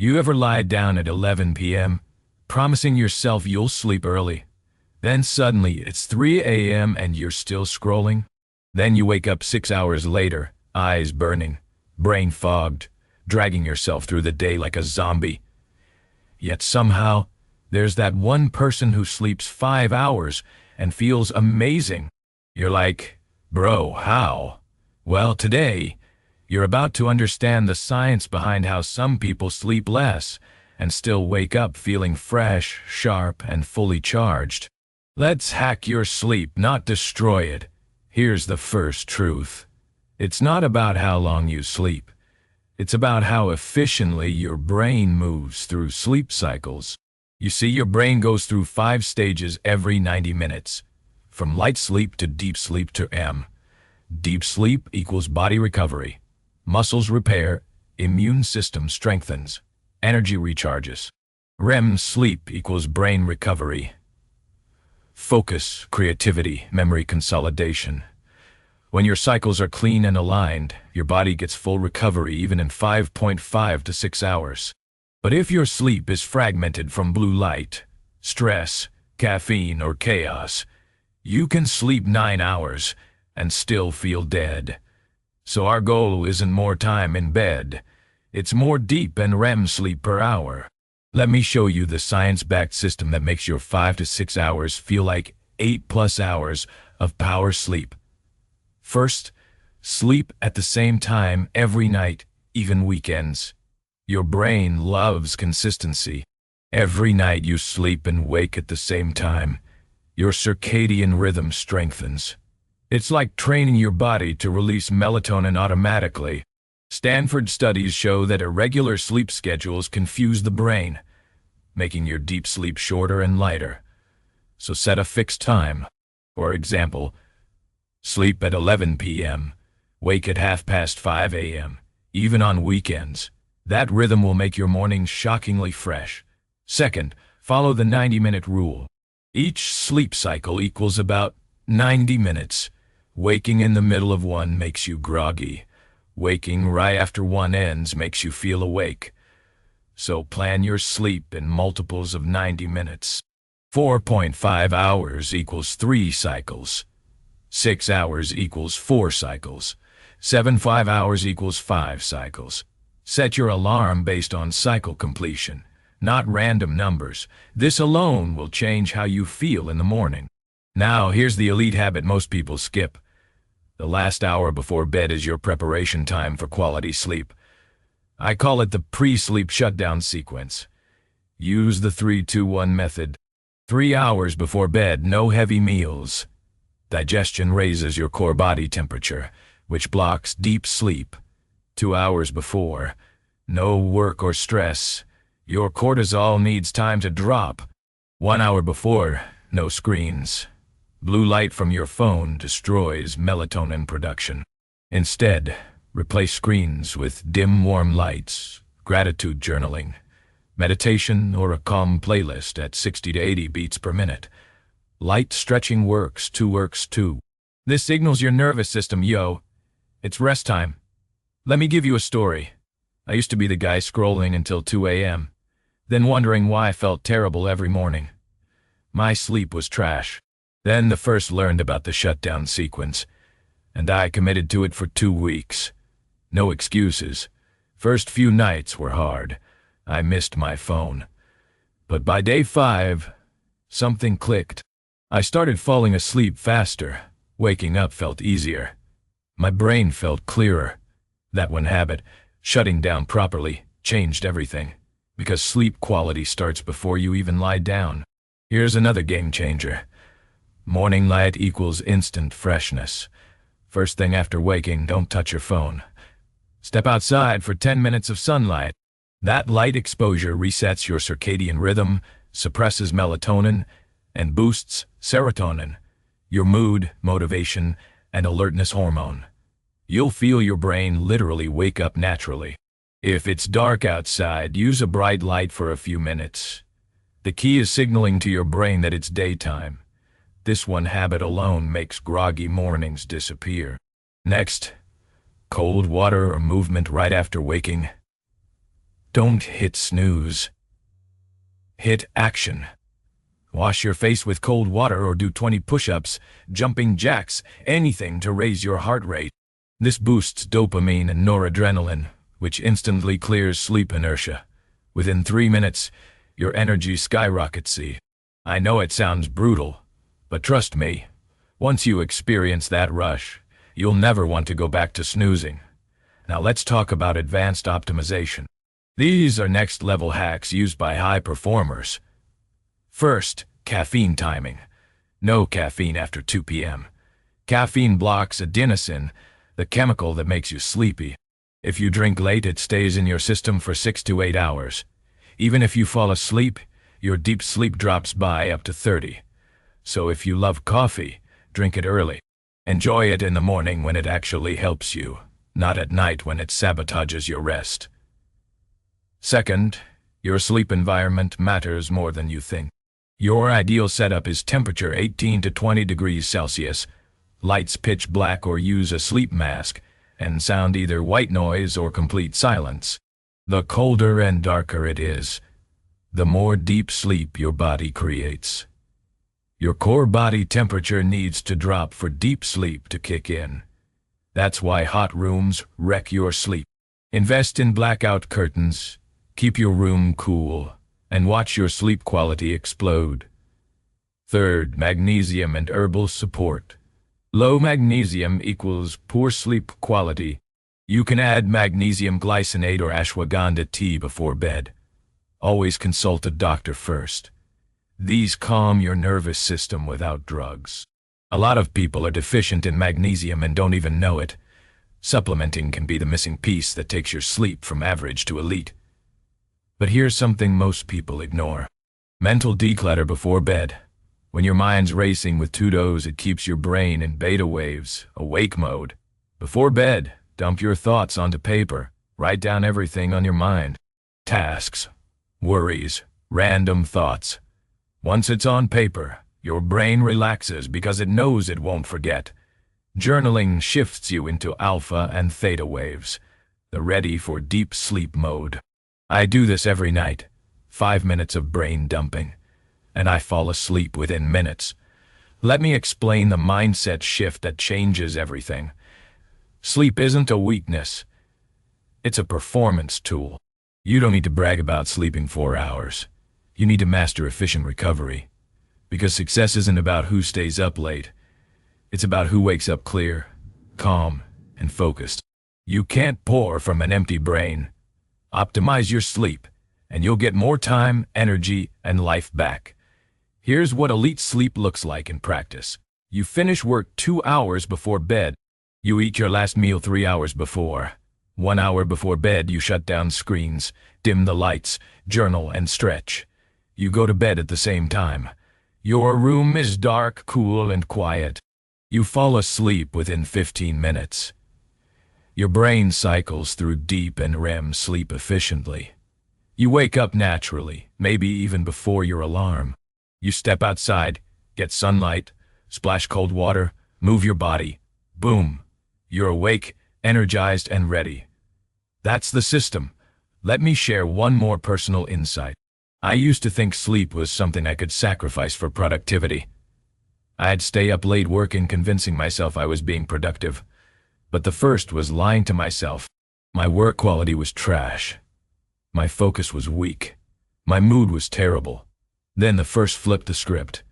You ever lie down at 11 p.m., promising yourself you'll sleep early? Then suddenly it's 3 a.m. and you're still scrolling? Then you wake up 6 hours later, eyes burning, brain fogged, dragging yourself through the day like a zombie. Yet somehow, there's that one person who sleeps 5 hours and feels amazing. You're like, bro, how? Well, today, you're about to understand the science behind how some people sleep less and still wake up feeling fresh, sharp, and fully charged. Let's hack your sleep, not destroy it. Here's the first truth. It's not about how long you sleep. It's about how efficiently your brain moves through sleep cycles. You see, your brain goes through 5 stages every 90 minutes, from light sleep to deep sleep to REM. Deep sleep equals body recovery, muscles repair, immune system strengthens, energy recharges. REM sleep equals brain recovery, focus, creativity, memory consolidation. When your cycles are clean and aligned, your body gets full recovery even in 5.5 to 6 hours. But if your sleep is fragmented from blue light, stress, caffeine, or chaos, you can sleep 9 hours and still feel dead. So our goal isn't more time in bed. It's more deep and REM sleep per hour. Let me show you the science-backed system that makes your 5 to 6 hours feel like 8+ hours of power sleep. First, sleep at the same time every night, even weekends. Your brain loves consistency. Every night you sleep and wake at the same time. Your circadian rhythm strengthens. It's like training your body to release melatonin automatically. Stanford studies show that irregular sleep schedules confuse the brain, making your deep sleep shorter and lighter. So set a fixed time. For example, sleep at 11 p.m., wake at 5:30 a.m., even on weekends. That rhythm will make your mornings shockingly fresh. Second, follow the 90-minute rule. Each sleep cycle equals about 90 minutes. Waking in the middle of one makes you groggy. Waking right after one ends makes you feel awake. So plan your sleep in multiples of 90 minutes. 4.5 hours equals 3 cycles. 6 hours equals 4 cycles. 7.5 hours equals 5 cycles. Set your alarm based on cycle completion, not random numbers. This alone will change how you feel in the morning. Now, here's the elite habit most people skip. The last hour before bed is your preparation time for quality sleep. I call it the pre-sleep shutdown sequence. Use the 3-2-1 method. 3 hours before bed, no heavy meals. Digestion raises your core body temperature, which blocks deep sleep. 2 hours before, no work or stress. Your cortisol needs time to drop. 1 hour before, no screens. Blue light from your phone destroys melatonin production. Instead, replace screens with dim, warm lights, gratitude journaling, meditation, or a calm playlist at 60 to 80 beats per minute. Light stretching works too. This signals your nervous system, yo, it's rest time. Let me give you a story. I used to be the guy scrolling until 2 a.m., then wondering why I felt terrible every morning. My sleep was trash. Then the first learned about the shutdown sequence, and I committed to it for 2 weeks. No excuses. First few nights were hard. I missed my phone. But by day 5, something clicked. I started falling asleep faster. Waking up felt easier. My brain felt clearer. That one habit, shutting down properly, changed everything. Because sleep quality starts before you even lie down. Here's another game changer. Morning light equals instant freshness. First thing after waking, don't touch your phone. Step outside for 10 minutes of sunlight. That light exposure resets your circadian rhythm, suppresses melatonin, and boosts serotonin, your mood, motivation, and alertness hormone. You'll feel your brain literally wake up naturally. If it's dark outside, use a bright light for a few minutes. The key is signaling to your brain that it's daytime. This one habit alone makes groggy mornings disappear. Next, cold water or movement right after waking. Don't hit snooze. Hit action. Wash your face with cold water or do 20 push-ups, jumping jacks, anything to raise your heart rate. This boosts dopamine and noradrenaline, which instantly clears sleep inertia. Within 3 minutes, your energy skyrockets. I know it sounds brutal, but trust me, once you experience that rush, you'll never want to go back to snoozing. Now let's talk about advanced optimization. These are next-level hacks used by high performers. First, caffeine timing. No caffeine after 2 p.m. Caffeine blocks adenosine, the chemical that makes you sleepy. If you drink late, it stays in your system for 6 to 8 hours. Even if you fall asleep, your deep sleep drops by up to 30. So if you love coffee, drink it early. Enjoy it in the morning when it actually helps you, not at night when it sabotages your rest. Second, your sleep environment matters more than you think. Your ideal setup is temperature 18 to 20 degrees Celsius, lights pitch black or use a sleep mask, and sound either white noise or complete silence. The colder and darker it is, the more deep sleep your body creates. Your core body temperature needs to drop for deep sleep to kick in. That's why hot rooms wreck your sleep. Invest in blackout curtains, keep your room cool, and watch your sleep quality explode. Third, magnesium and herbal support. Low magnesium equals poor sleep quality. You can add magnesium glycinate or ashwagandha tea before bed. Always consult a doctor first. These calm your nervous system without drugs. A lot of people are deficient in magnesium and don't even know it. Supplementing can be the missing piece that takes your sleep from average to elite. But here's something most people ignore. Mental declutter before bed. When your mind's racing with to-dos, it keeps your brain in beta waves, awake mode. Before bed, dump your thoughts onto paper. Write down everything on your mind. Tasks, worries, random thoughts. Once it's on paper, your brain relaxes because it knows it won't forget. Journaling shifts you into alpha and theta waves, the ready for deep sleep mode. I do this every night, 5 minutes of brain dumping, and I fall asleep within minutes. Let me explain the mindset shift that changes everything. Sleep isn't a weakness. It's a performance tool. You don't need to brag about sleeping 4 hours. You need to master efficient recovery. Because success isn't about who stays up late. It's about who wakes up clear, calm, and focused. You can't pour from an empty brain. Optimize your sleep, and you'll get more time, energy, and life back. Here's what elite sleep looks like in practice. You finish work 2 hours before bed. You eat your last meal 3 hours before. 1 hour before bed, you shut down screens, dim the lights, journal, and stretch. You go to bed at the same time. Your room is dark, cool, and quiet. You fall asleep within 15 minutes. Your brain cycles through deep and REM sleep efficiently. You wake up naturally, maybe even before your alarm. You step outside, get sunlight, splash cold water, move your body. Boom! You're awake, energized, and ready. That's the system. Let me share one more personal insight. I used to think sleep was something I could sacrifice for productivity. I'd stay up late working, convincing myself I was being productive. But the first was lying to myself. My work quality was trash. My focus was weak. My mood was terrible. Then the first flipped the script.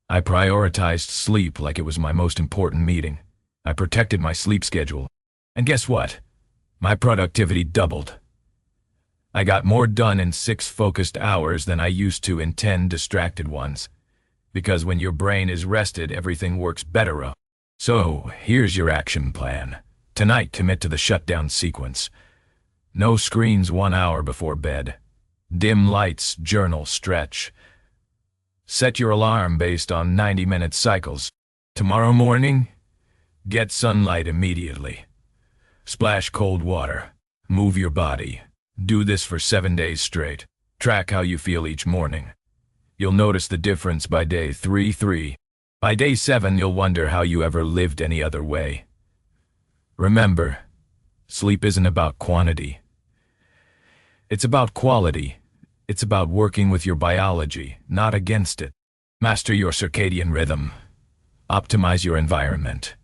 I prioritized sleep like it was my most important meeting. I protected my sleep schedule. And guess what? My productivity doubled. I got more done in 6 focused hours than I used to in 10 distracted ones. Because when your brain is rested, everything works better. So, here's your action plan. Tonight, commit to the shutdown sequence. No screens 1 hour before bed. Dim lights, journal, stretch. Set your alarm based on 90-minute cycles. Tomorrow morning, get sunlight immediately. Splash cold water. Move your body. Do this for 7 days straight. Track how you feel each morning. You'll notice the difference by day 3. By day 7, you'll wonder how you ever lived any other way. Remember, sleep isn't about quantity. It's about quality. It's about working with your biology, not against it. Master your circadian rhythm. Optimize your environment.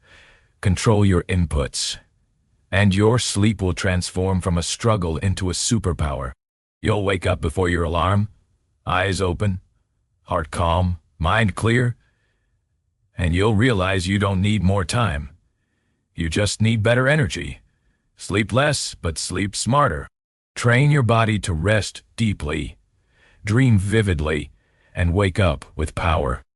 Control your inputs. And your sleep will transform from a struggle into a superpower. You'll wake up before your alarm, eyes open, heart calm, mind clear, and you'll realize you don't need more time. You just need better energy. Sleep less, but sleep smarter. Train your body to rest deeply, dream vividly, and wake up with power.